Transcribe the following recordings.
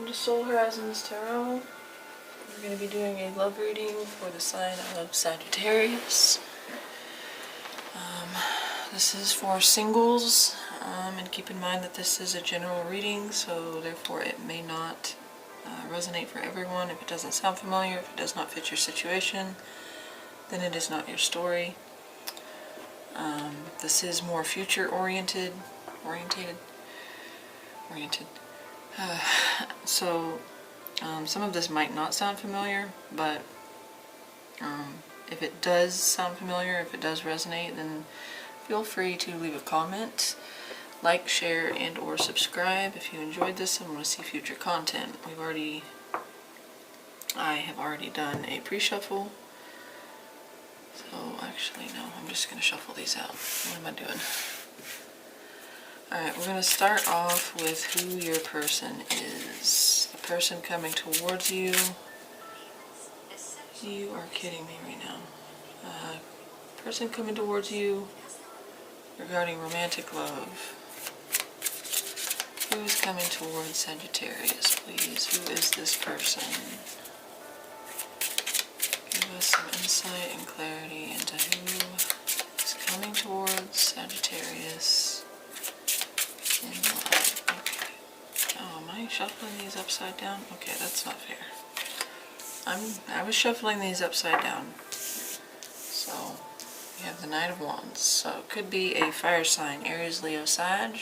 Welcome to Soul Horizons Tarot. We're going to be doing a love reading for the sign of Sagittarius. This is for singles, and keep in mind that this is a general reading, so therefore it may not resonate for everyone. If it doesn't sound familiar, if it does not fit your situation, then it is not your story. This is more future oriented. So some of this might not sound familiar, but if it does sound familiar, if it does resonate, then feel free to leave a comment, like, share, and or subscribe if you enjoyed this and want to see future content. I have already done a pre-shuffle. So actually no, I'm just going to shuffle these out. What am I doing? Alright, we're going to start off with who your person is. The person coming towards you. You are kidding me right now. Person coming towards you regarding romantic love. Who is coming towards Sagittarius, please? Who is this person? Give us some insight and clarity into who is coming towards Sagittarius. Okay. Oh, am I shuffling these upside down? Okay, that's not fair. I was shuffling these upside down. So, we have the Knight of Wands. So, it could be a fire sign, Aries, Leo, Sag.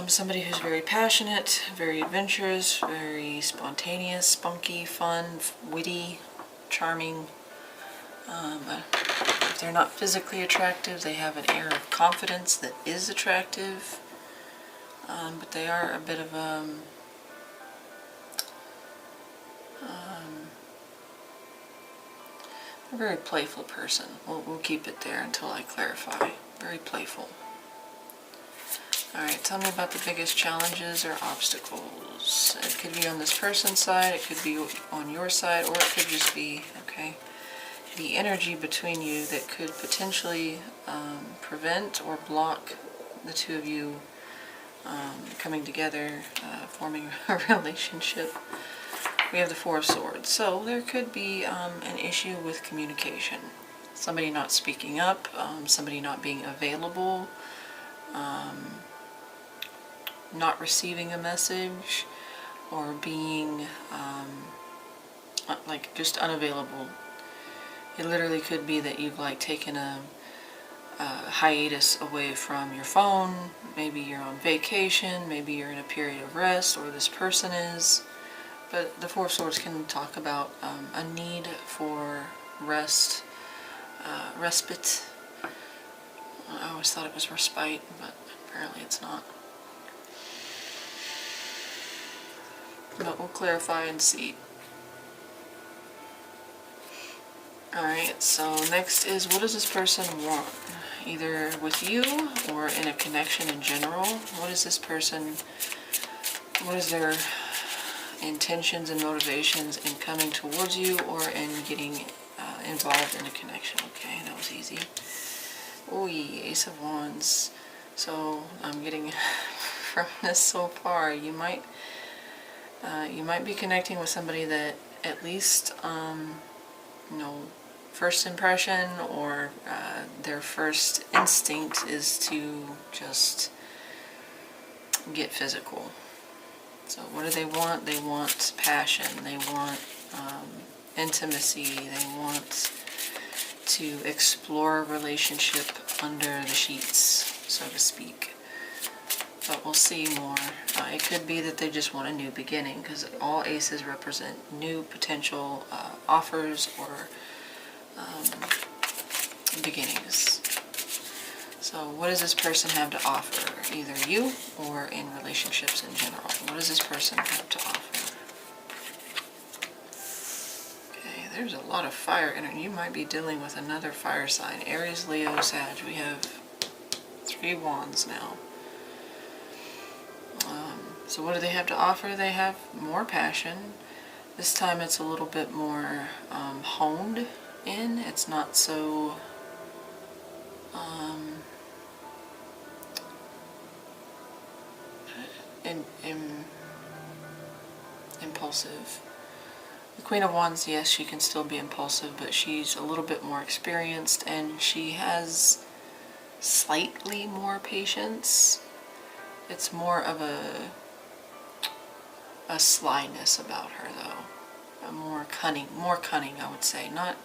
Somebody who's very passionate, very adventurous, very spontaneous, spunky, fun, witty, charming. If they're not physically attractive, they have an air of confidence that is attractive, but they are a bit of a very playful person. We'll keep it there until I clarify. Very playful. Alright, tell me about the biggest challenges or obstacles. It could be on this person's side, it could be on your side, or it could just be, okay, the energy between you that could potentially prevent or block the two of you coming together, forming a relationship. We have the Four of Swords. So there could be an issue with communication. Somebody not speaking up, somebody not being available, not receiving a message, or being like just unavailable. It literally could be that you've like taken a hiatus away from your phone. Maybe you're on vacation, maybe you're in a period of rest, or this person is. But the Four of Swords can talk about a need for rest, respite. I always thought it was respite, but apparently it's not. But we'll clarify and see. Alright, so next is, what does this person want? Either with you or in a connection in general. What is this person, what is their intentions and motivations in coming towards you or in getting involved in a connection? Okay, that was easy. Oh, Ace of Wands. So I'm getting from this so far, you might be connecting with somebody that at least first impression or their first instinct is to just get physical. So what do they want? They want passion, they want intimacy, they want to explore a relationship under the sheets, so to speak. But we'll see more. It could be that they just want a new beginning, because all aces represent new potential offers or beginnings. So what does this person have to offer, either you or in relationships in general? What does this person have to offer? Okay, there's a lot of fire energy. You might be dealing with another fire sign. Aries, Leo, Sag. We have 3 wands now. So what do they have to offer? They have more passion. This time it's a little bit more honed in. It's not so impulsive. The Queen of Wands, yes, she can still be impulsive, but she's a little bit more experienced and she has slightly more patience. It's more of a slyness about her, though. A more cunning, I would say. Not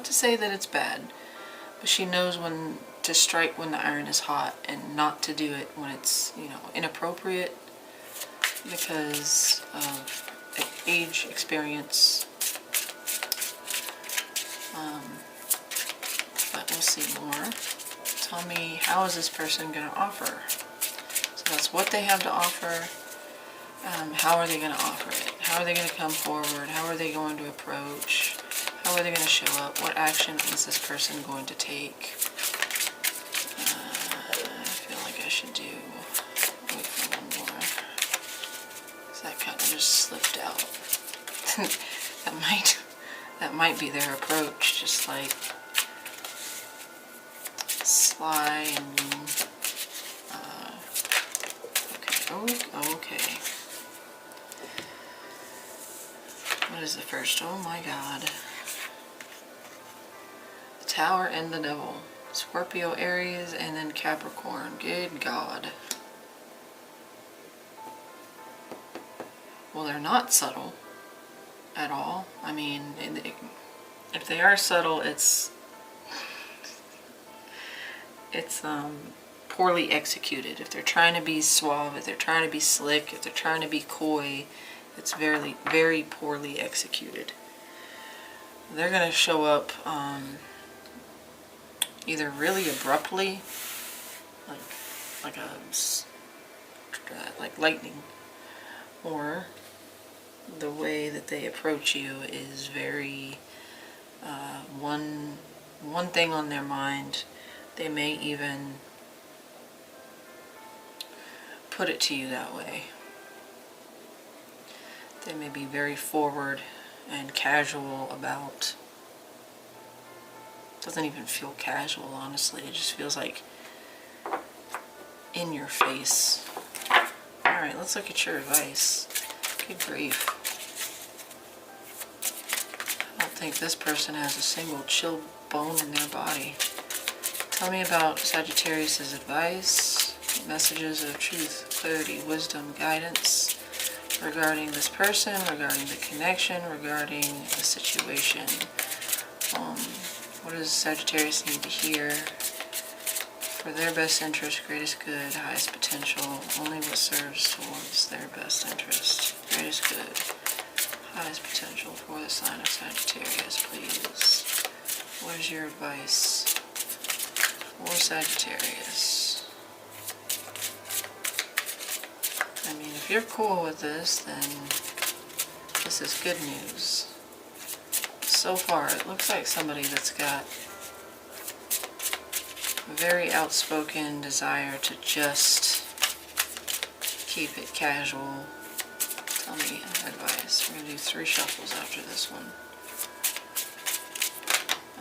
to say that it's bad, but she knows when to strike when the iron is hot and not to do it when it's, you know, inappropriate because of age, experience. But we'll see more. Tell me, how is this person going to offer? So that's what they have to offer. How are they going to offer it? How are they going to come forward? How are they going to approach? How are they going to show up? What action is this person going to take? I feel like I should wait for one more. That kind of just slipped out. that might be their approach, just like sly and okay. What is the first? Oh my God. The Tower and the Devil. Scorpio, Aries, and then Capricorn. Good God. Well, they're not subtle at all. I mean, if they are subtle, it's poorly executed. If they're trying to be suave, if they're trying to be slick, if they're trying to be coy, it's very, very poorly executed. They're going to show up either really abruptly, like lightning, or the way that they approach you is very one thing on their mind. They may even put it to you that way. They may be very forward and casual about. It doesn't even feel casual, honestly. It just feels like in your face. Alright, let's look at your advice. Good grief. I don't think this person has a single chill bone in their body. Tell me about Sagittarius' advice, messages of truth, clarity, wisdom, guidance regarding this person, regarding the connection, regarding the situation. What does Sagittarius need to hear for their best interest, greatest good, highest potential, only what serves towards their best interest, greatest good, highest potential for the sign of Sagittarius, please. What is your advice for Sagittarius? I mean, if you're cool with this, then this is good news. So far, it looks like somebody that's got a very outspoken desire to just keep it casual. Tell me advice. We're going to do 3 shuffles after this one.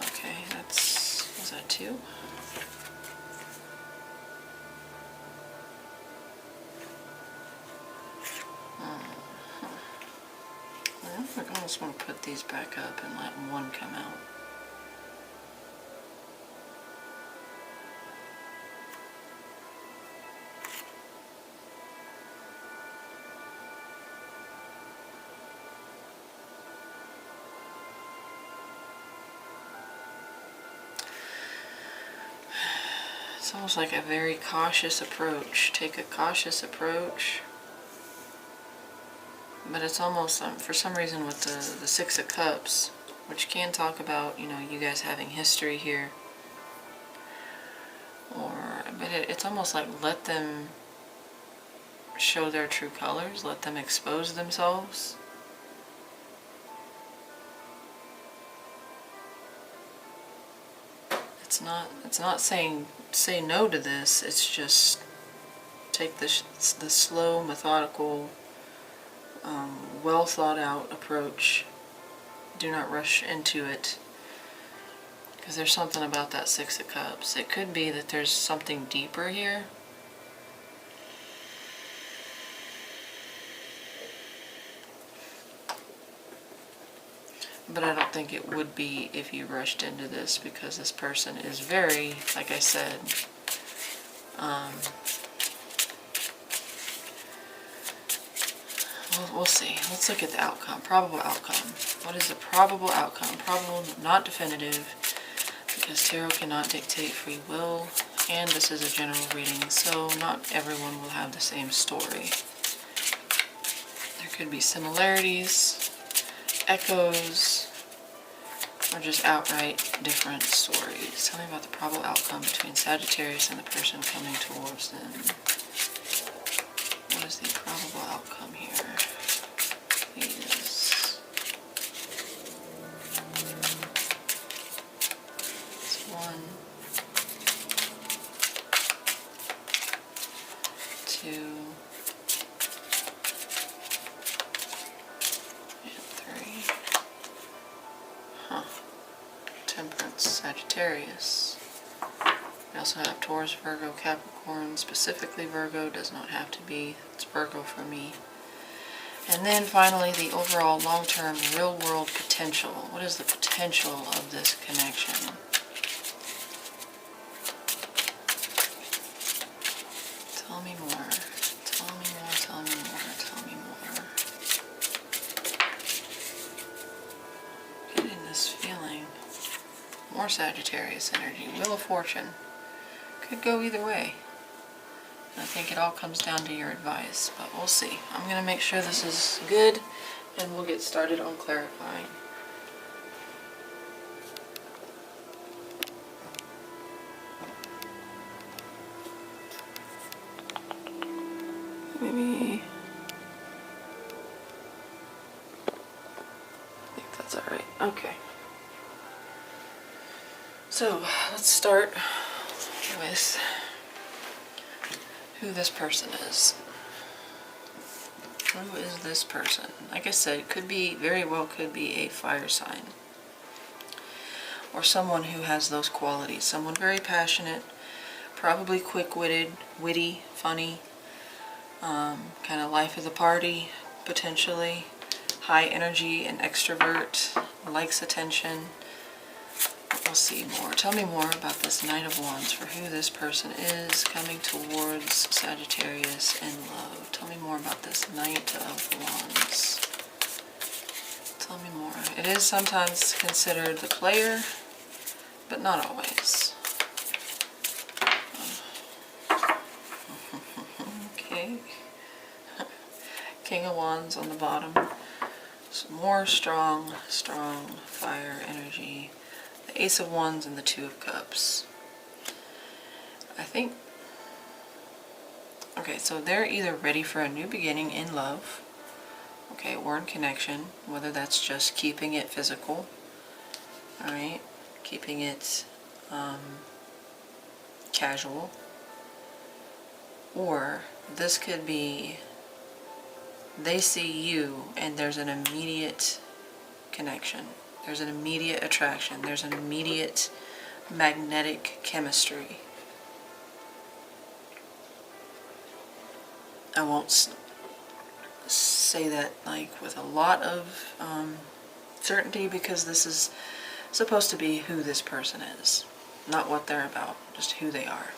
Okay, was that 2? I almost want to put these back up and let one come out. It's almost like a very cautious approach. Take a cautious approach. But it's almost, for some reason with the Six of Cups, which can talk about, you know, you guys having history here. But it's almost like let them show their true colors, let them expose themselves. It's not saying say no to this, it's just take the slow, methodical, well thought out approach. Do not rush into it, because there's something about that Six of Cups. It could be that there's something deeper here. but I don't think it would be if you rushed into this, because this person is very, like I said, we'll see. Let's look at the outcome. Probable outcome. What is the probable outcome? Probable, not definitive, because tarot cannot dictate free will, and this is a general reading, so not everyone will have the same story. There could be similarities, echoes, or just outright different stories. Tell me about the probable outcome between Sagittarius and the person coming towards them. What is the probable outcome here? Please. It's 1, 2, and 3. Huh. Temperance, Sagittarius. We also have Taurus, Virgo, Capricorn. Specifically Virgo, does not have to be. It's Virgo for me. And then finally, the overall long-term real-world potential. What is the potential of this connection? Tell me more. Tell me more, tell me more, tell me more. Getting this feeling. More Sagittarius energy. Wheel of Fortune. Could go either way. I think it all comes down to your advice, but we'll see. I'm going to make sure this is good, and we'll get started on clarifying. Maybe... I think that's alright. Okay. So, let's start with who this person is. Who is this person? Like I said, it could be, very well could be a fire sign. Or someone who has those qualities. Someone very passionate, probably quick-witted, witty, funny, kind of life of the party, potentially. High energy and extrovert, likes attention. We'll see more. Tell me more about this Knight of Wands, for who this person is coming towards Sagittarius in love. Tell me more about this Knight of Wands. Tell me more. It is sometimes considered the player, but not always. Okay. King of Wands on the bottom. Some more strong fire energy. The Ace of Wands and the Two of Cups. I think, okay, so they're either ready for a new beginning in love, okay, or in connection, whether that's just keeping it physical, alright, keeping it casual, or this could be they see you and there's an immediate connection. There's an immediate attraction. There's an immediate magnetic chemistry. I won't say that like with a lot of certainty, because this is supposed to be who this person is, not what they're about, just who they are.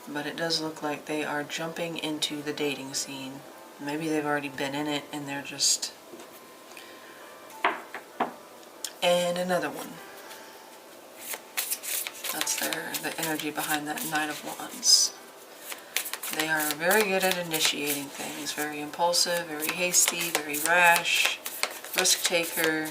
But it does look like they are jumping into the dating scene. Maybe they've already been in it and they're just... And another one. That's the energy behind that Knight of Wands. They are very good at initiating things. Very impulsive, very hasty, very rash, risk taker.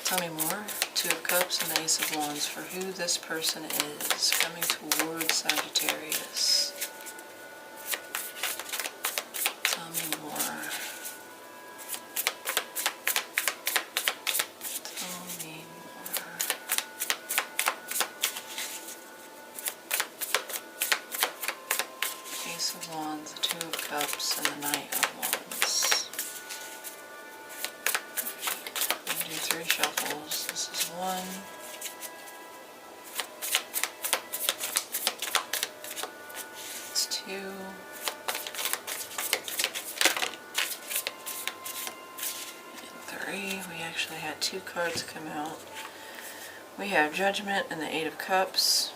Tell me more. Two of Cups and the Ace of Wands, for who this person is coming towards Sagittarius. Tell me more. Ace of Wands, the Two of Cups, and the Knight of Wands. I'm going to do 3 shuffles. This is 1. It's 2. sorry, we actually had 2 cards come out. We have Judgment and the 8 of Cups.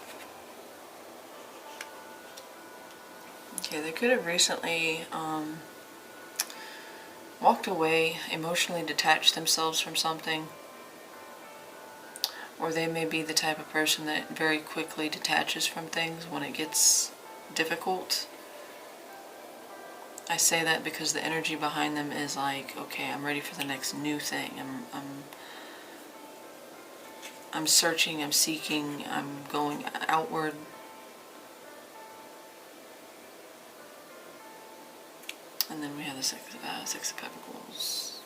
Okay, they could have recently walked away, emotionally detached themselves from something. Or they may be the type of person that very quickly detaches from things when it gets difficult. I say that because the energy behind them is like, okay, I'm ready for the next new thing. I'm searching, I'm seeking, I'm going outward. And then we have the Six of Pentacles.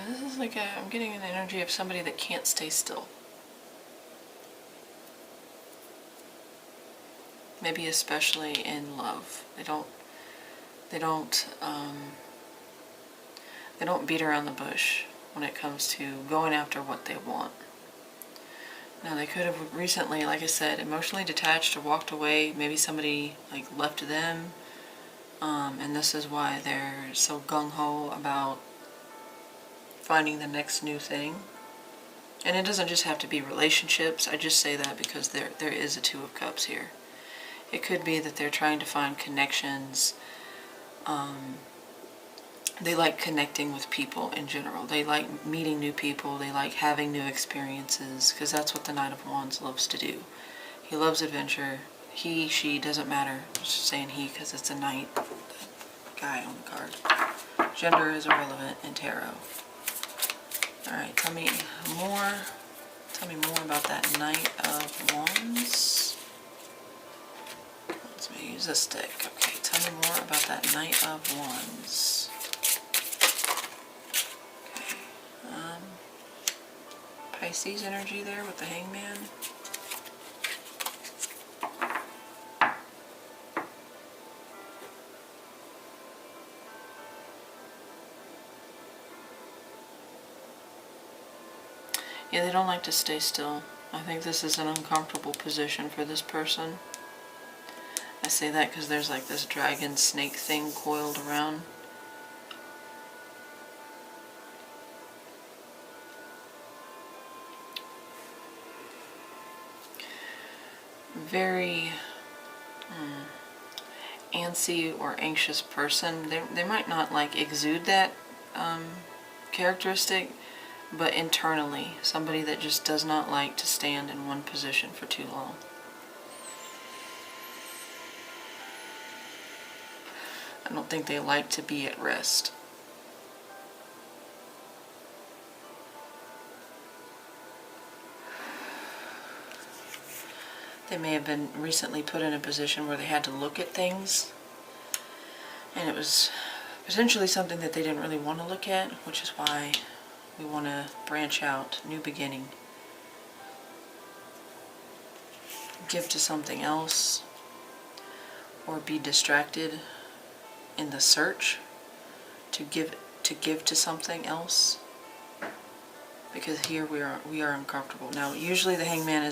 This is like I'm getting an energy of somebody that can't stay still. Maybe especially in love. They don't beat around the bush when it comes to going after what they want. Now they could have recently, like I said, emotionally detached or walked away. Maybe somebody like left them, and this is why they're so gung-ho about finding the next new thing. And it doesn't just have to be relationships. I just say that because there is a 2 of Cups here. It could be that they're trying to find connections. They like connecting with people in general. They like meeting new people. They like having new experiences, because that's what the Knight of Wands loves to do. He loves adventure. He, she, doesn't matter. I'm just saying he because it's a knight, the guy on the card. Gender is irrelevant in tarot. Alright, tell me more about that Knight of Wands. Let me use a stick. Okay, tell me more about that Knight of Wands. Okay, Pisces energy there with the Hangman. Yeah, they don't like to stay still. I think this is an uncomfortable position for this person. I say that because there's like this dragon snake thing coiled around. Very antsy or anxious person. They might not like exude that characteristic, but internally, somebody that just does not like to stand in one position for too long. I don't think they like to be at rest. They may have been recently put in a position where they had to look at things, and it was potentially something that they didn't really want to look at, which is why we want to branch out, new beginning. Give to something else, or be distracted in the search to give to something else, because here we are uncomfortable. Now usually the Hangman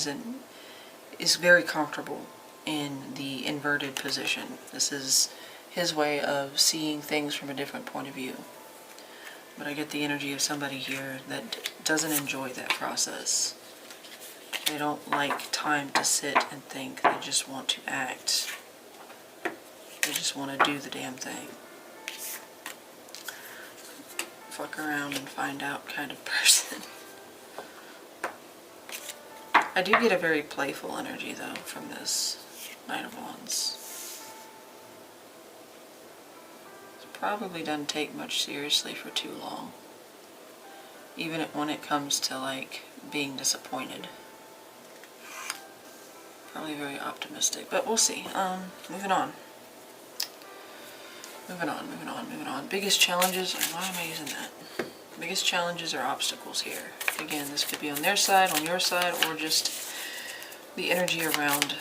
is very comfortable in the inverted position. This is his way of seeing things from a different point of view. But I get the energy of somebody here that doesn't enjoy that process. They don't like time to sit and think. They just want to act. They just want to do the damn thing. Fuck around and find out kind of person. I do get a very playful energy though from this Knight of Wands. Probably doesn't take much seriously for too long, even when it comes to like being disappointed. Probably very optimistic, but we'll see. Moving on. Biggest challenges, why am I using that? Biggest challenges or obstacles here. Again, this could be on their side, on your side, or just the energy around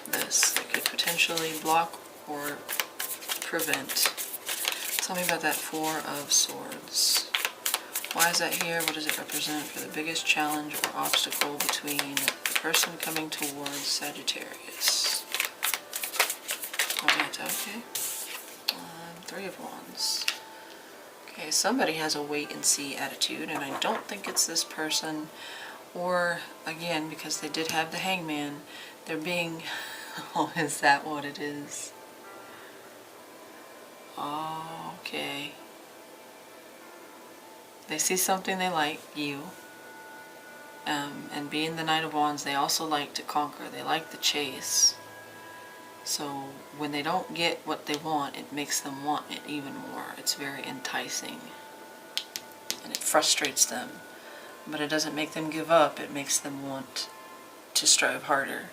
this that could potentially block or prevent. Tell me about that 4 of Swords. Why is that here? What does it represent for the biggest challenge or obstacle between the person coming towards Sagittarius? Oh, we have Swords, okay. Three of Wands. Okay, somebody has a wait-and-see attitude, and I don't think it's this person. Or, again, because they did have the Hangman, they're being... Oh, is that what it is? Oh, okay. They see something they like, you. And being the Knight of Wands, they also like to conquer. They like the chase. So when they don't get what they want, it makes them want it even more. It's very enticing. And it frustrates them. But it doesn't make them give up. It makes them want to strive harder.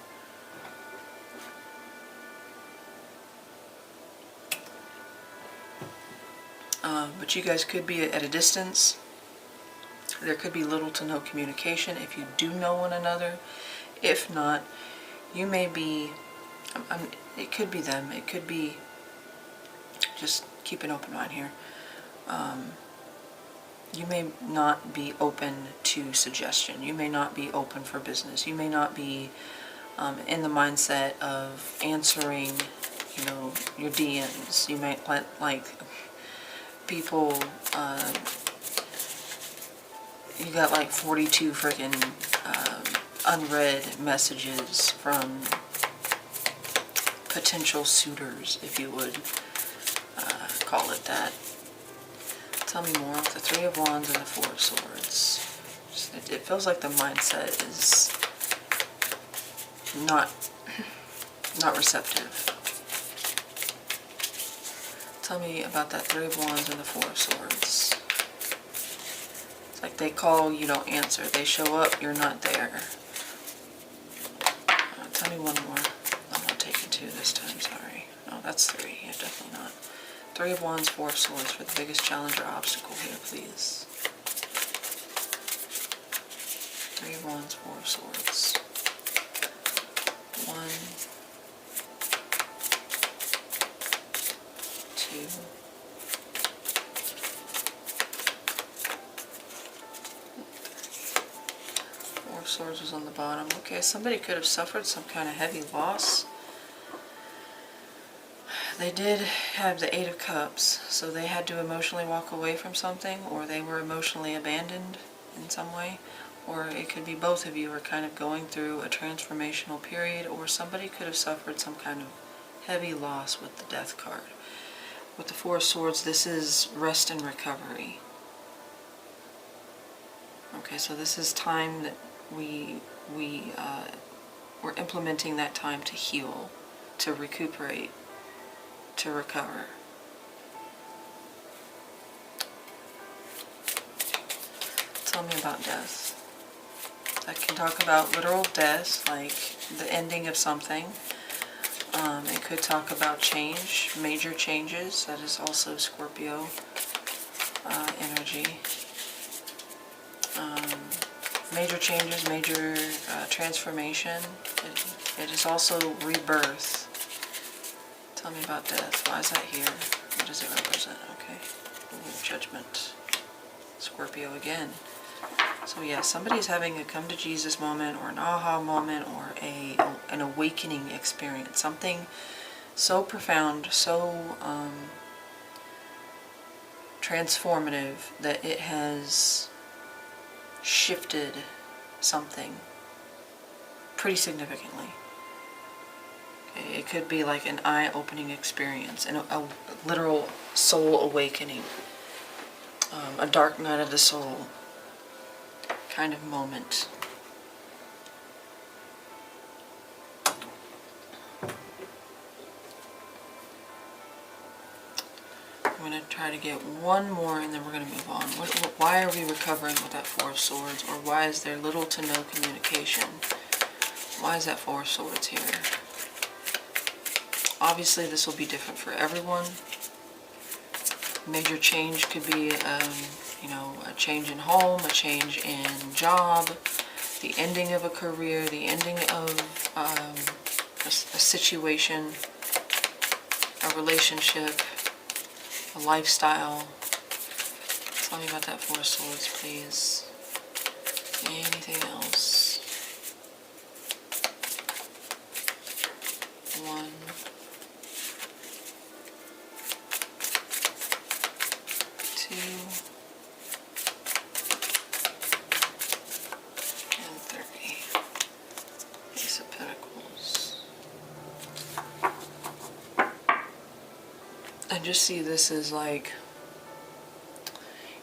But you guys could be at a distance. There could be little to no communication if you do know one another. If not, you may be, it could be them, it could be, just keep an open mind here. You may not be open to suggestion. You may not be open for business. You may not be in the mindset of answering, you know, your DMs. You might let, like, people, you got like 42 freaking unread messages from potential suitors, if you would call it that. Tell me more with the Three of Wands and the Four of Swords. It feels like the mindset is not receptive. Tell me about that Three of Wands and the Four of Swords. It's like they call, you don't answer. They show up, you're not there. Tell me one more. I'm not taking two this time, sorry. No, that's three. Yeah, definitely not. Three of Wands, Four of Swords for the biggest challenge or obstacle here, please. Three of Wands, Four of Swords. 1, 2, 4 of Swords was on the bottom. Okay, somebody could have suffered some kind of heavy loss. They did have the Eight of Cups, so they had to emotionally walk away from something, or they were emotionally abandoned in some way. Or it could be both of you are kind of going through a transformational period, or somebody could have suffered some kind of heavy loss with the Death card. With the Four of Swords, this is rest and recovery. Okay, so this is time that we're implementing that time to heal, to recuperate, to recover. Tell me about death. I can talk about literal death, like the ending of something. It could talk about change, major changes. That is also Scorpio energy. Major changes, major transformation. It is also rebirth. Tell me about death. Why is that here? What does it represent? Okay. Ooh, Judgment. Scorpio again. So yeah, somebody's having a come to Jesus moment, or an aha moment, or an awakening experience. Something so profound, so transformative that it has shifted something pretty significantly. It could be like an eye-opening experience, and a literal soul awakening, a dark night of the soul kind of moment. I'm going to try to get one more and then we're going to move on. Why are we recovering with that Four of Swords? Or why is there little to no communication? Why is that Four of Swords here? Obviously this will be different for everyone. Major change could be, you know, a change in home, a change in job, the ending of a career, the ending of a situation, a relationship, a lifestyle. Tell me about that Four of Swords, please. Anything else? 1, just see this as like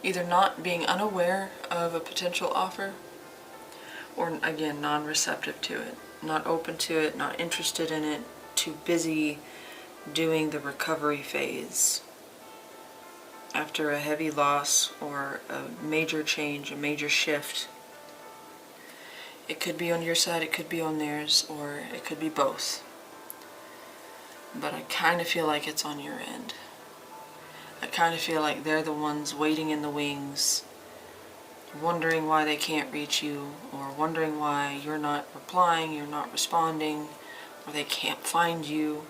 either not being unaware of a potential offer, or again, non-receptive to it, not open to it, not interested in it, too busy doing the recovery phase after a heavy loss or a major change, a major shift. It could be on your side, it could be on theirs, or it could be both. But I kind of feel like it's on your end. I kind of feel like they're the ones waiting in the wings, wondering why they can't reach you, or wondering why you're not replying, you're not responding, or they can't find you.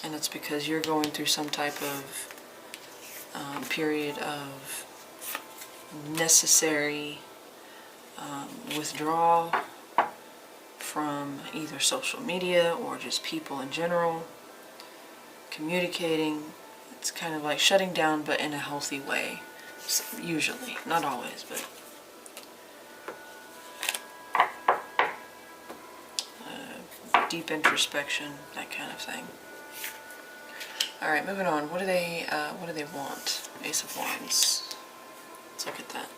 And it's because you're going through some type of period of necessary withdrawal from either social media or just people in general. Communicating, it's kind of like shutting down, but in a healthy way. Usually, not always, but deep introspection, that kind of thing. All right, moving on. What do they want? Ace of Wands. Let's look at that.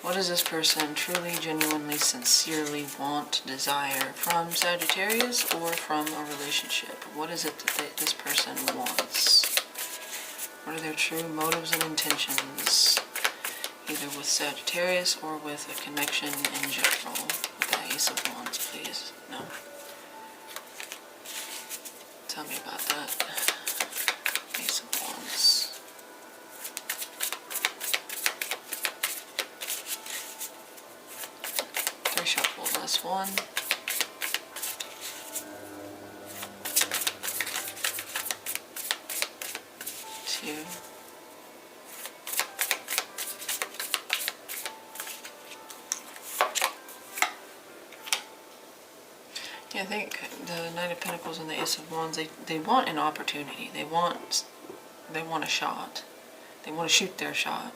What does this person truly, genuinely, sincerely want, desire from Sagittarius or from a relationship? What is it that this person wants? What are their true motives and intentions, either with Sagittarius or with a connection in general? With the Ace of Wands, please. No. Tell me about that. Ace of Wands. Shuffle. That's 1, 2, yeah, I think the Knight of Pentacles and the Ace of Wands, they want an opportunity. They want a shot. They want to shoot their shot.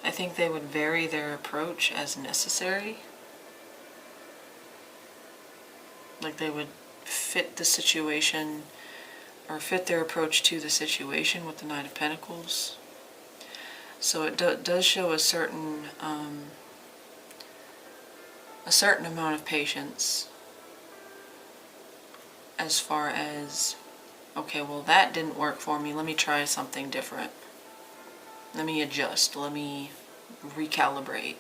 I think they would vary their approach as necessary. Like they would fit the situation or fit their approach to the situation with the Knight of Pentacles. So it does show a certain amount of patience as far as, okay, well that didn't work for me, let me try something different. Let me adjust, let me recalibrate.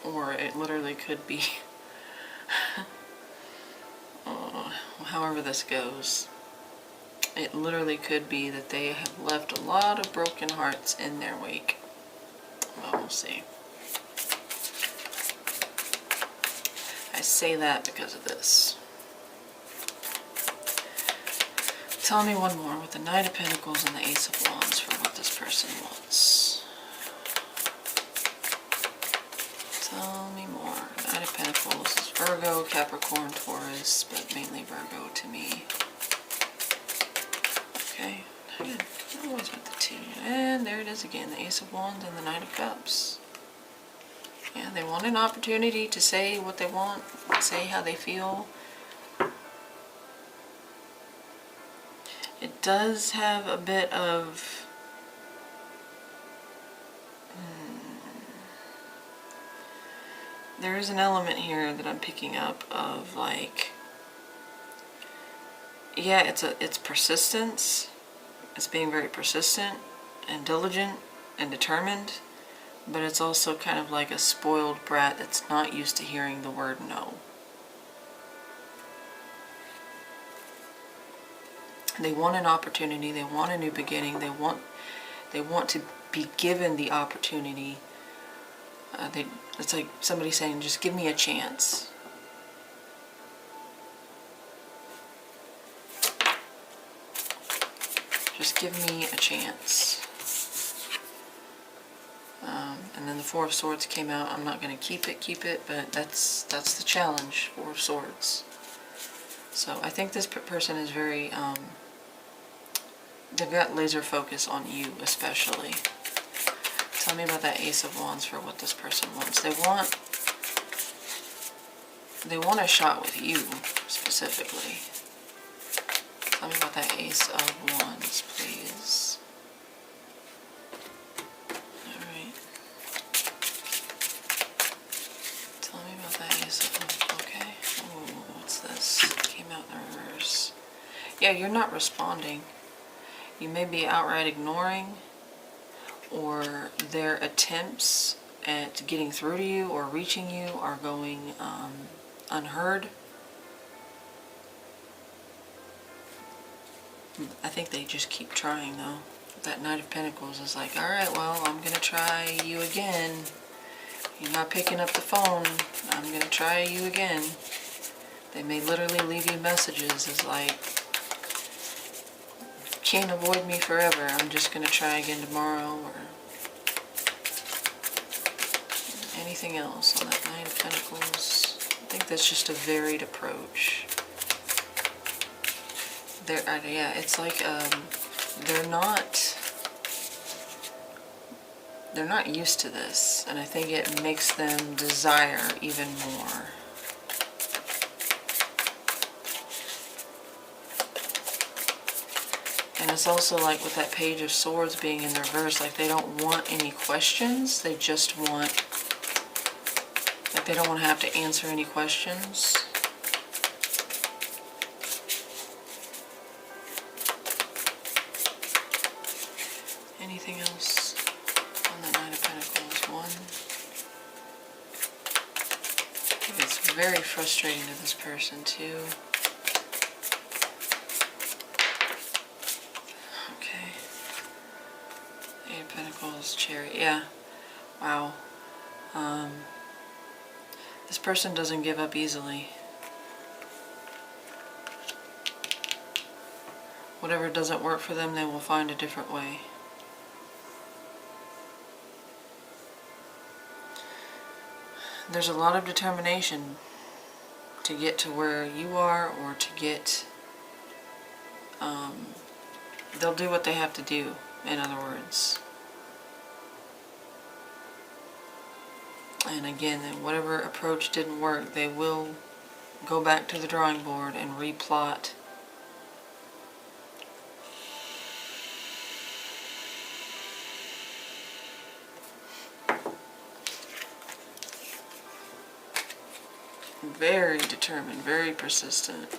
Or it literally could be, however this goes, it literally could be that they have left a lot of broken hearts in their wake. Well, we'll see. I say that because of this. Tell me one more with the Knight of Pentacles and the Ace of Wands for what this person wants. Tell me more. Knight of Pentacles is Virgo, Capricorn, Taurus, but mainly Virgo to me. Okay, good. Always with the 2. And there it is again, the Ace of Wands and the Knight of Cups. Yeah, they want an opportunity to say what they want, say how they feel. It does have a bit of there is an element here that I'm picking up of like, yeah, it's persistence. It's being very persistent and diligent and determined. But it's also kind of like a spoiled brat that's not used to hearing the word no. They want an opportunity, they want a new beginning, they want to be given the opportunity. It's like somebody saying, just give me a chance. Just give me a chance. And then the Four of Swords came out. I'm not going to keep it, but that's the challenge, 4 of Swords. So I think this person is very, they've got laser focus on you especially. Tell me about that Ace of Wands for what this person wants. They want a shot with you specifically. Tell me about that Ace of Wands, please. Alright. Tell me about that Ace of Wands. Okay. Ooh, what's this? Came out in reverse. Yeah, you're not responding. You may be outright ignoring, or their attempts at getting through to you or reaching you are going unheard. I think they just keep trying though. That Knight of Pentacles is like, alright, well, I'm gonna try you again. You're not picking up the phone. I'm gonna try you again. They may literally leave you messages as like, can't avoid me forever. I'm just gonna try again tomorrow, or anything else on that Knight of Pentacles. I think that's just a varied approach. Yeah, it's like they're not used to this, and I think it makes them desire even more. And it's also like with that Page of Swords being in the reverse, like they don't want any questions, they just want, like they don't want to have to answer any questions. Anything else on the Nine of Pentacles? One. It's very frustrating to this person too. Okay. Eight of Pentacles, Chariot. Yeah. Wow. This person doesn't give up easily. Whatever doesn't work for them, they will find a different way. There's a lot of determination to get to where you are, or to get, they'll do what they have to do, in other words. And again, whatever approach didn't work, they will go back to the drawing board and replot. Very determined, very persistent.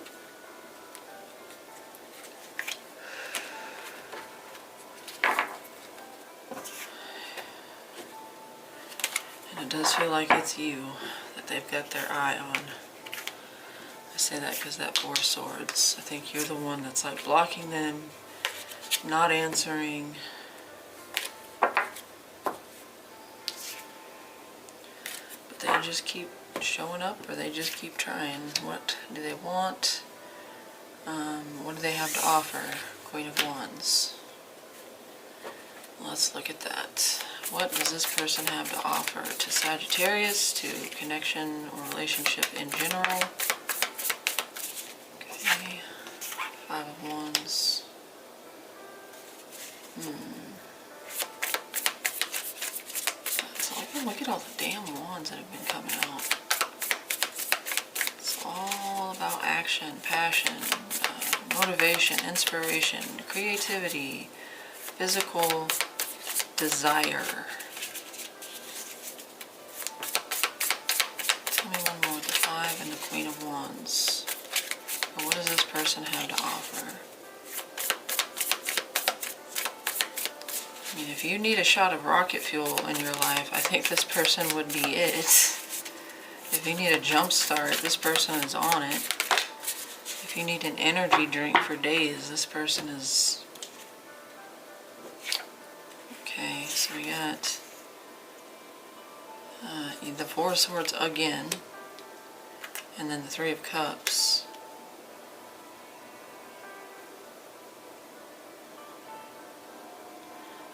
And it does feel like it's you that they've got their eye on. I say that because that Four of Swords, I think you're the one that's like blocking them, not answering. But they just keep showing up, or they just keep trying. What do they want? What do they have to offer? Queen of Wands. Let's look at that. What does this person have to offer to Sagittarius, to connection or relationship in general? Okay. Five of Wands. Look at all the damn wands that have been coming out. It's all about action, passion, motivation, inspiration, creativity, physical desire. Tell me one more with the Five and the Queen of Wands. Or what does this person have to offer? I mean, if you need a shot of rocket fuel in your life, I think this person would be it. If you need a jump start, this person is on it. If you need an energy drink for days, this person is... Okay, so we got the Four of Swords again, and then the Three of Cups.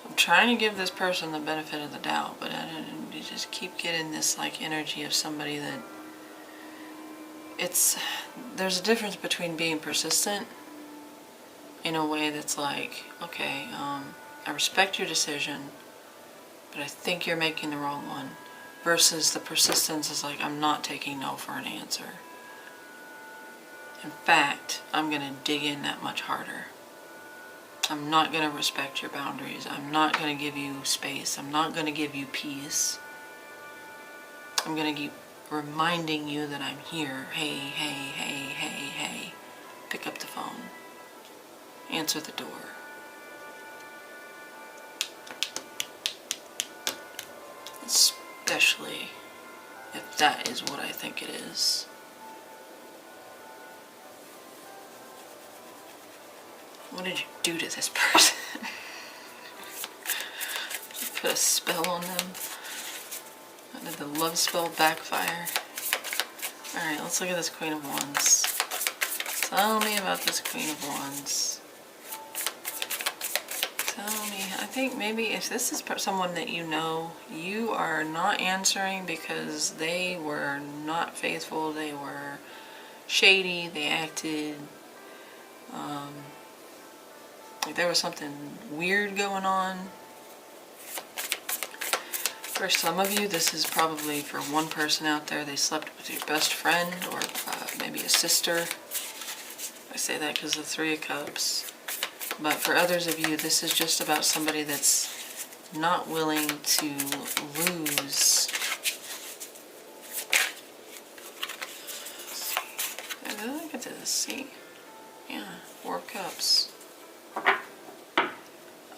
I'm trying to give this person the benefit of the doubt, but you just keep getting this like energy of somebody that there's a difference between being persistent in a way that's like, okay, I respect your decision, but I think you're making the wrong one, versus the persistence is like, I'm not taking no for an answer. In fact, I'm going to dig in that much harder. I'm not going to respect your boundaries. I'm not going to give you space. I'm not going to give you peace. I'm going to keep reminding you that I'm here. Hey, hey, hey, hey, hey. Pick up the phone. Answer the door. Especially if that is what I think it is. What did you do to this person? Put a spell on them? How did the love spell backfire? Alright, let's look at this Queen of Wands. Tell me about this Queen of Wands. Tell me, I think maybe if this is someone that you know, you are not answering because they were not faithful, they were shady, they acted like there was something weird going on. For some of you, this is probably for one person out there, they slept with your best friend or maybe a sister. I say that because of the Three of Cups. But for others of you, this is just about somebody that's not willing to lose. Look at this, see? Yeah, Four of Cups.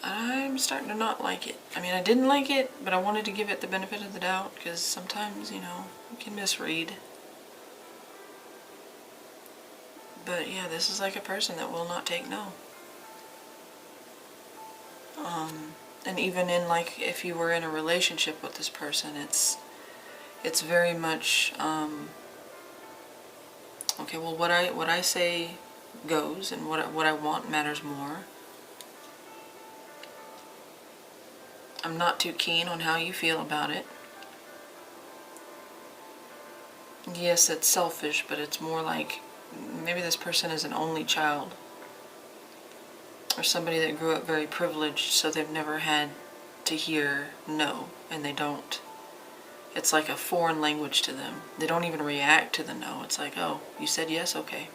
I'm starting to not like it. I mean, I didn't like it, but I wanted to give it the benefit of the doubt because sometimes, you know, you can misread. But yeah, this is like a person that will not take no. And even in like, if you were in a relationship with this person, it's very much, okay, well what I say goes, and what I want matters more. I'm not too keen on how you feel about it. Yes, it's selfish, but it's more like maybe this person is an only child. Or somebody that grew up very privileged, so they've never had to hear no, and they don't. It's like a foreign language to them. They don't even react to the no. It's like, oh, you said yes? Okay.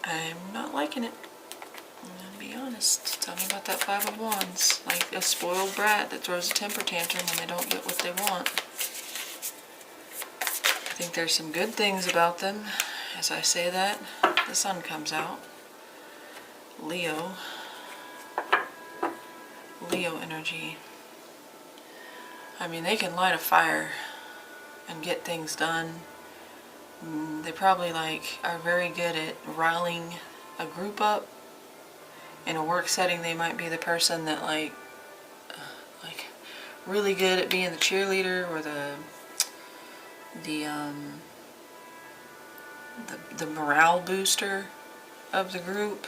I'm not liking it. I'm gonna be honest. Tell me about that Five of Wands. Like a spoiled brat that throws a temper tantrum when they don't get what they want. I think there's some good things about them. As I say that, the sun comes out. Leo energy. I mean, they can light a fire and get things done. They probably like are very good at riling a group up. In a work setting, they might be the person that like really good at being the cheerleader or the morale booster of the group.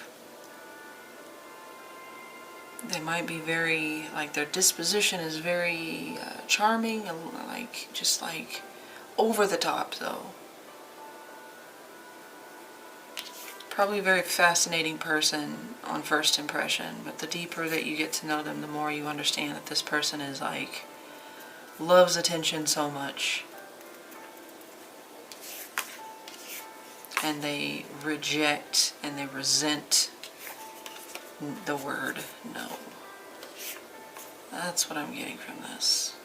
They might be very, like their disposition is very charming, and like just like over the top though. Probably a very fascinating person on first impression, but the deeper that you get to know them, the more you understand that this person is like, loves attention so much. And they reject and they resent the word no. That's what I'm getting from this.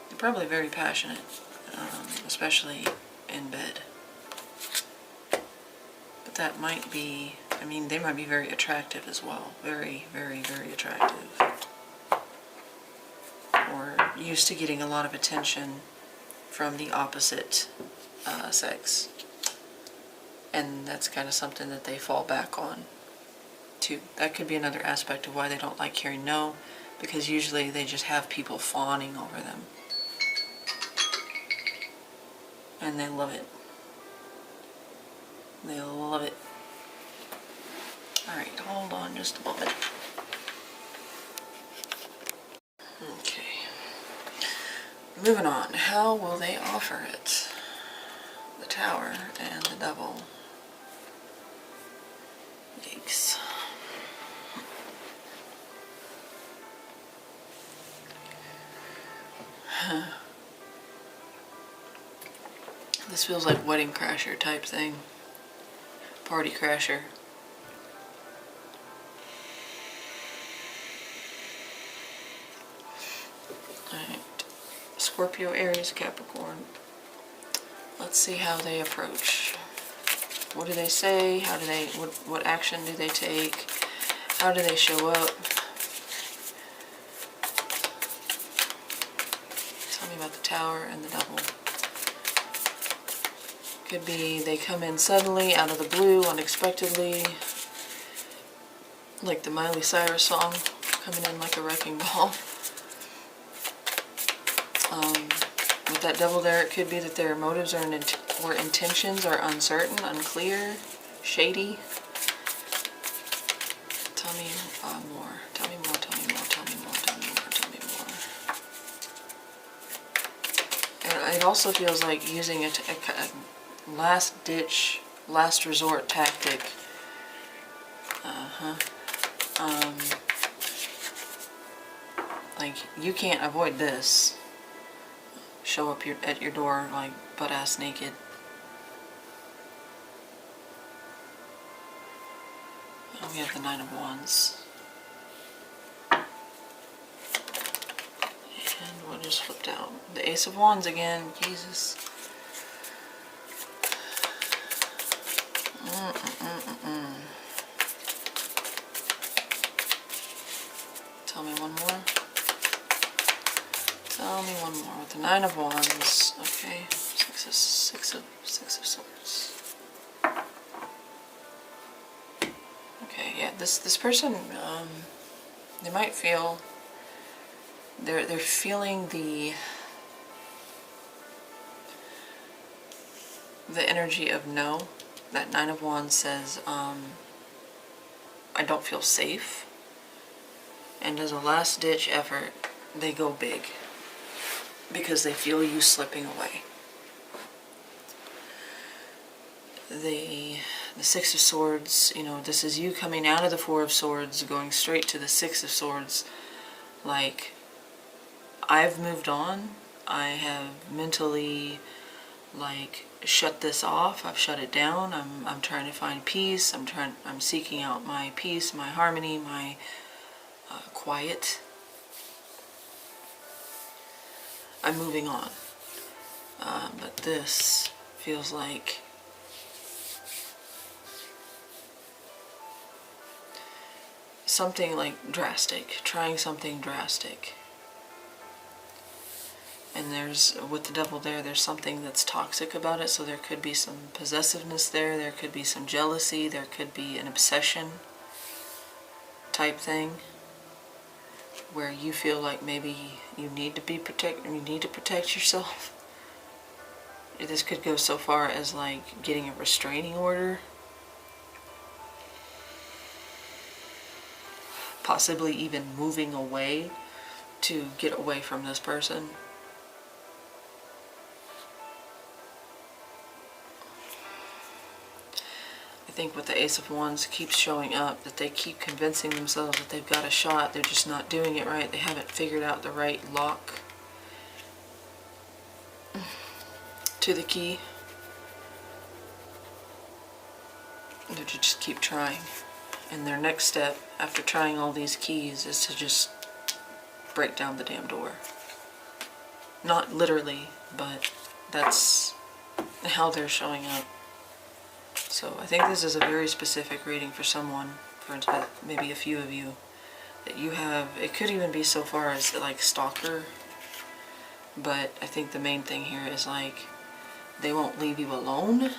They're probably very passionate, especially in bed. But that might be, I mean, they might be very attractive as well. Very, very, very attractive. Or used to getting a lot of attention from the opposite sex. And that's kind of something that they fall back on too. That could be another aspect of why they don't like hearing no, because usually they just have people fawning over them. And they love it. They love it. Alright, hold on just a moment. Okay. Moving on. How will they offer it? The Tower and the Devil. Yikes. This feels like Wedding Crasher type thing. Party Crasher. Alright. Scorpio, Aries, Capricorn. Let's see how they approach. What do they say? How do they, what action do they take? How do they show up? Tell me about the Tower and the Devil. Could be they come in suddenly, out of the blue, unexpectedly. Like the Miley Cyrus song, coming in like a wrecking ball. With that Devil there, it could be that their motives or intentions are uncertain, unclear, shady. Tell me more. Tell me more, tell me more, tell me more, tell me more, tell me more. And it also feels like using a last-ditch, last resort tactic. Like, you can't avoid this. Show up at your door like butt-ass naked. Oh, we have the Nine of Wands. And what just flipped out? The Ace of Wands again. Jesus. Tell me one more. Tell me one more. With the Nine of Wands. Okay. Six of Swords. Okay, yeah, this person, they might feel, they're feeling the energy of no. That Nine of Wands says, I don't feel safe. And as a last-ditch effort, they go big. Because they feel you slipping away. The Six of Swords, you know, this is you coming out of the Four of Swords, going straight to the Six of Swords. Like, I've moved on. I have mentally, like, shut this off. I've shut it down. I'm trying to find peace. I'm seeking out my peace, my harmony, my quiet. I'm moving on. But this feels like something like drastic, trying something drastic. And there's, with the Devil there's something that's toxic about it, so there could be some possessiveness there could be some jealousy, there could be an obsession type thing, where you feel like maybe you need to be you need to protect yourself. This could go so far as like getting a restraining order. Possibly even moving away to get away from this person. I think with the Ace of Wands keeps showing up, that they keep convincing themselves that they've got a shot, they're just not doing it right, they haven't figured out the right lock to the key. They just keep trying. And their next step, after trying all these keys, is to just break down the damn door. Not literally, but that's how they're showing up. So I think this is a very specific reading for someone, for instance, maybe a few of you, that you have, it could even be so far as like stalker, but I think the main thing here is like, they won't leave you alone,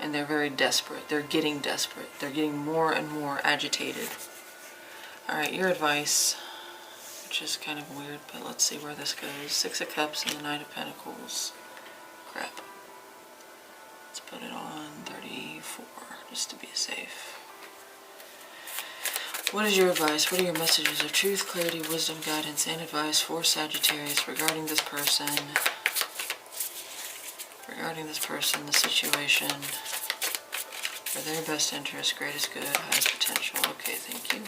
and they're very desperate. They're getting desperate. They're getting more and more agitated. Alright, your advice, which is kind of weird, but let's see where this goes. Six of Cups and the Knight of Pentacles. Crap. Let's put it on 34, just to be safe. What is your advice? What are your messages of truth, clarity, wisdom, guidance, and advice for Sagittarius regarding this person? Regarding this person, the situation, for their best interest, greatest good, highest potential. Okay, thank you.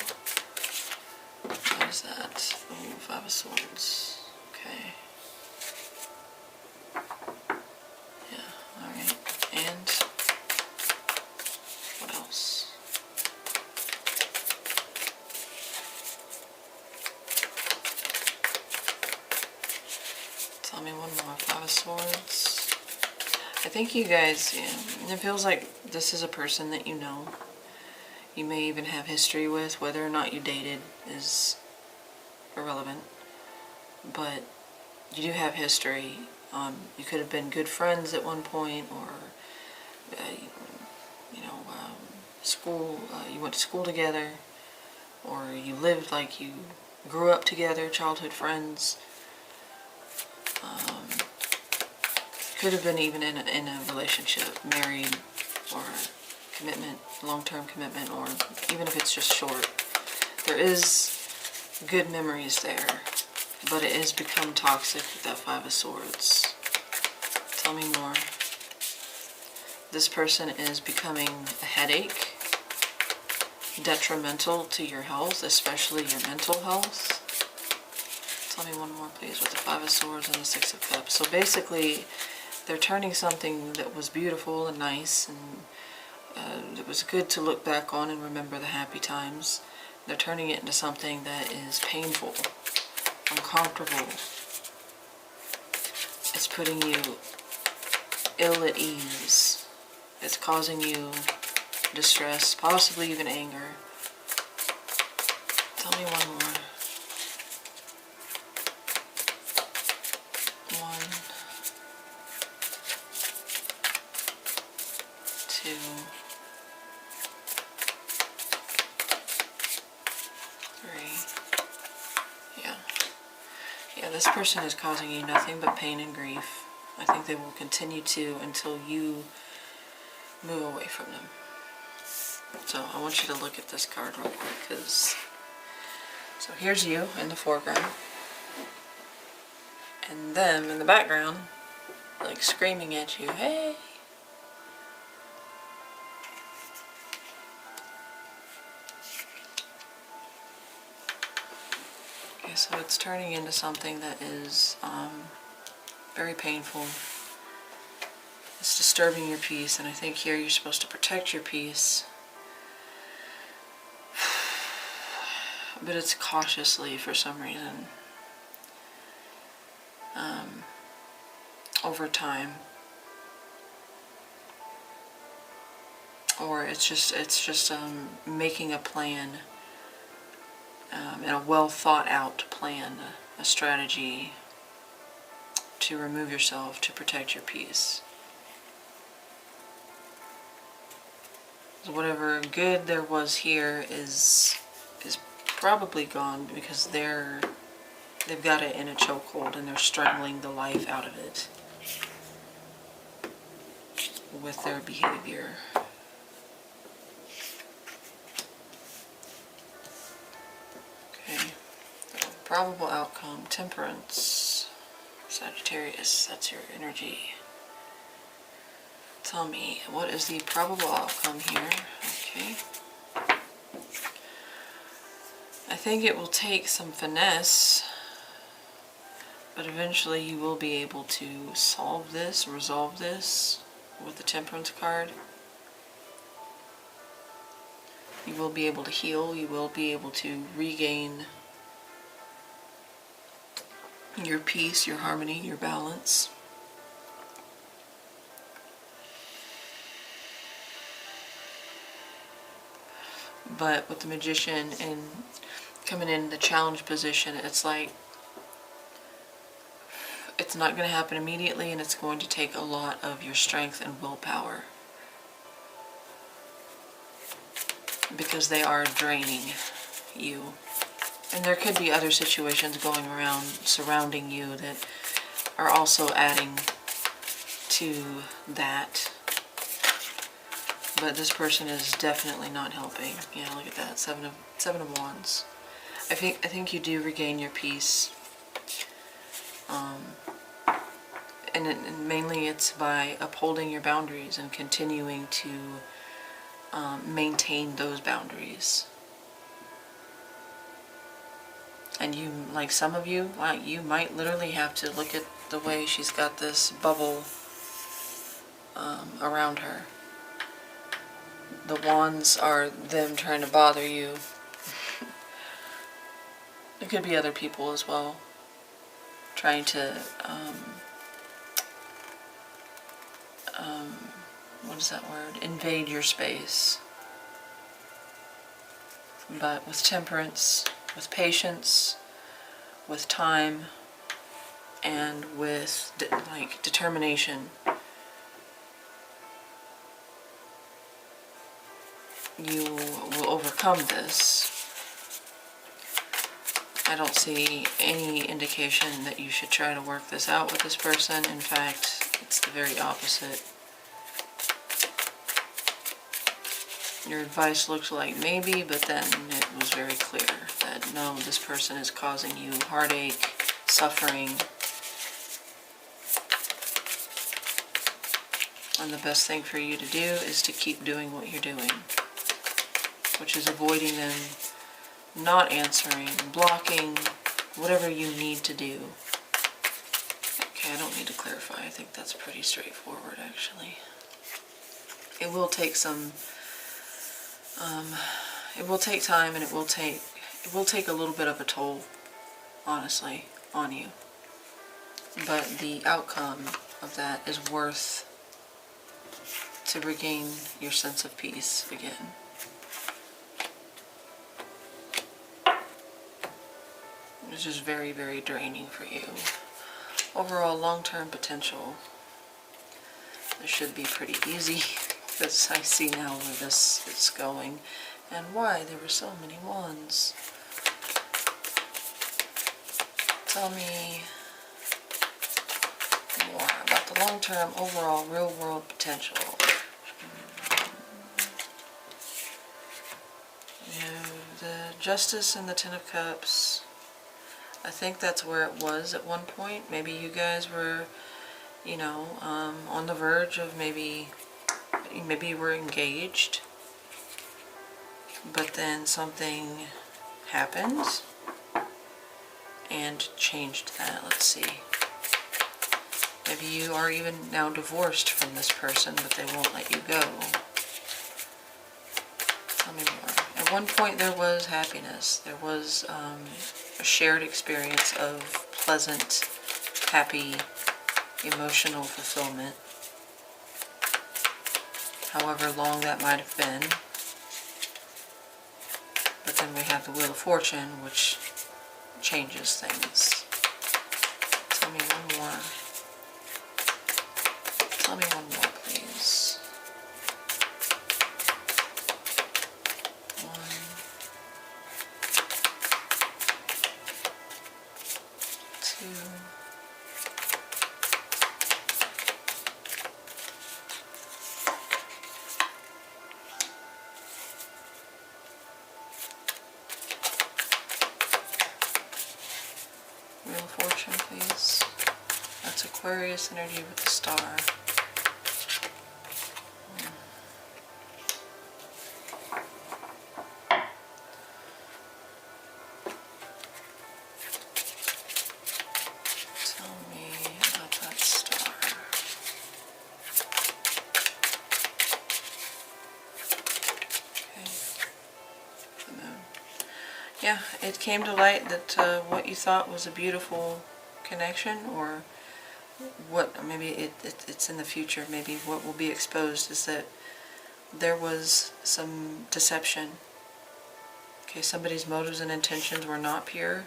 What is that? Ooh, Five of Swords. Okay. Yeah, alright. And what else? Tell me one more. Five of Swords. I think you guys, yeah, it feels like this is a person that you know. You may even have history with. Whether or not you dated is irrelevant. But you do have history. You could have been good friends at one point, or school. You went to school together, or you lived like you grew up together, childhood friends. Could have been even in a relationship, married, or commitment, long-term commitment, or even if it's just short. There is good memories there, but it has become toxic with that Five of Swords. Tell me more. This person is becoming a headache, detrimental to your health, especially your mental health. Tell me one more, please, with the Five of Swords and the Six of Cups. So basically, they're turning something that was beautiful and nice, and it was good to look back on and remember the happy times. They're turning it into something that is painful, uncomfortable. It's putting you ill at ease. It's causing you distress, possibly even anger. Tell me one more. One, two, three. Yeah, this person is causing you nothing but pain and grief. I think they will continue to until you move away from them. So I want you to look at this card real quick, because so here's you in the foreground, and them in the background, like screaming at you, hey. Okay, so it's turning into something that is very painful. It's disturbing your peace, and I think here you're supposed to protect your peace. But it's cautiously for some reason. Over time. Or it's just making a plan, and a well thought out plan, a strategy to remove yourself to protect your peace. So whatever good there was here is probably gone, because they've got it in a chokehold and they're strangling the life out of it with their behavior. Okay, probable outcome, Temperance, Sagittarius, that's your energy. Tell me, what is the probable outcome here? Okay. I think it will take some finesse, but eventually you will be able to solve this, resolve this with the Temperance card. You will be able to heal, you will be able to regain your peace, your harmony, your balance. But with the Magician and coming in the challenge position, it's like it's not going to happen immediately, and it's going to take a lot of your strength and willpower, because they are draining you. And there could be other situations going around surrounding you that are also adding to that. but this person is definitely not helping. Yeah, look at that, Seven of Wands. I think you do regain your peace, and mainly it's by upholding your boundaries and continuing to maintain those boundaries. And you, like some of you, you might literally have to look at the way she's got this bubble around her. The wands are them trying to bother you. It could be other people as well, trying to, what is that word? Invade your space. But with temperance, with patience, with time, and with determination, you will overcome this. I don't see any indication that you should try to work this out with this person. In fact, it's the very opposite. Your advice looks like maybe, but then it was very clear that no, this person is causing you heartache, suffering, and the best thing for you to do is to keep doing what you're doing, which is avoiding them, not answering, blocking, whatever you need to do. Okay, I don't need to clarify. I think that's pretty straightforward, actually. It will take some, it will take time, and it will take a little bit of a toll, honestly, on you. But the outcome of that is worth to regain your sense of peace again. It's just very, very draining for you. Overall, long-term potential, this should be pretty easy, because I see now where this is going and why there were so many wands. Tell me more about the long-term, overall, real-world potential. You know, the Justice and the Ten of Cups. I think that's where it was at one point. Maybe you guys were, you know, on the verge of maybe you were engaged, but then something happened and changed that. Let's see. Maybe you are even now divorced from this person, but they won't let you go. Tell me more. At one point there was happiness. There was a shared experience of pleasant, happy, emotional fulfillment. However long that might have been. But then we have the Wheel of Fortune, which changes things. Tell me one more. Tell me one more, please. One, two, Wheel of Fortune, please. That's Aquarius energy with the star. Tell me about that star. Okay. The moon. Yeah, it came to light that what you thought was a beautiful connection, or what maybe it's in the future, maybe what will be exposed is that there was some deception. Okay, somebody's motives and intentions were not pure,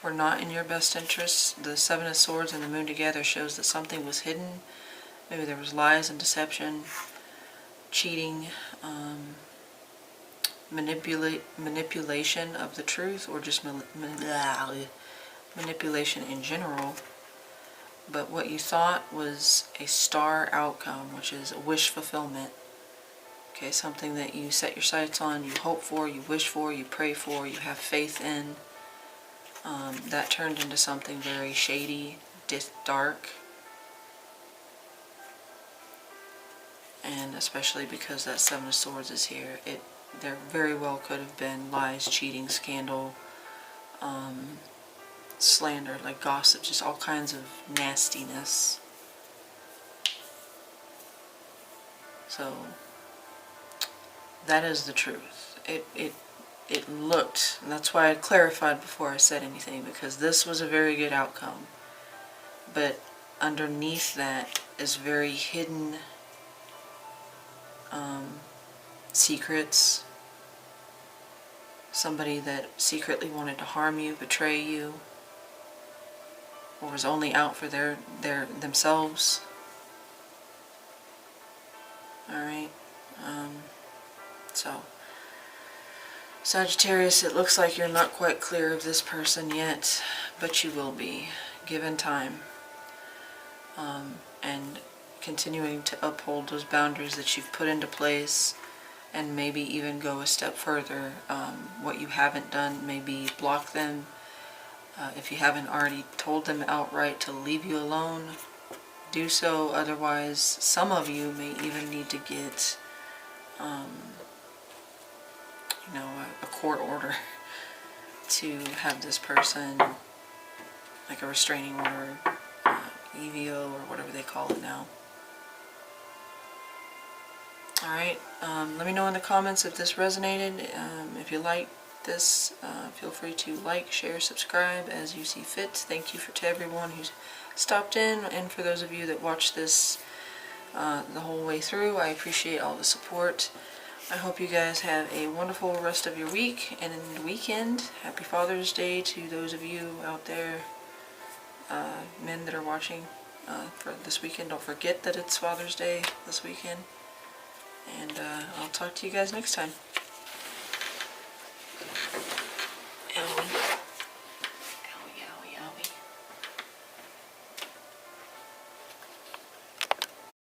were not in your best interests. The Seven of Swords and the Moon together shows that something was hidden. Maybe there was lies and deception, cheating, manipulation of the truth, or just manipulation in general. But what you thought was a star outcome, which is a wish fulfillment, Okay, something that you set your sights on, you hope for, you wish for, you pray for, you have faith in. That turned into something very shady, dark. And especially because that Seven of Swords is here, there very well could have been lies, cheating, scandal, slander, like gossip, just all kinds of nastiness. So that is the truth. It looked, and that's why I clarified before I said anything, because this was a very good outcome. But underneath that is very hidden secrets. Somebody that secretly wanted to harm you, betray you, or was only out for themselves. Alright, so Sagittarius, it looks like you're not quite clear of this person yet, but you will be, given time. And continuing to uphold those boundaries that you've put into place, and maybe even go a step further. What you haven't done, maybe block them. If you haven't already told them outright to leave you alone, do so. Otherwise, some of you may even need to get a court order to have this person, like a restraining order, EVO, or whatever they call it now. Alright, let me know in the comments if this resonated. If you like this, feel free to like, share, subscribe as you see fit. Thank you to everyone who's stopped in, and for those of you that watched this the whole way through, I appreciate all the support. I hope you guys have a wonderful rest of your week and weekend. Happy Father's Day to those of you out there, men that are watching for this weekend. Don't forget that it's Father's Day this weekend. And I'll talk to you guys next time.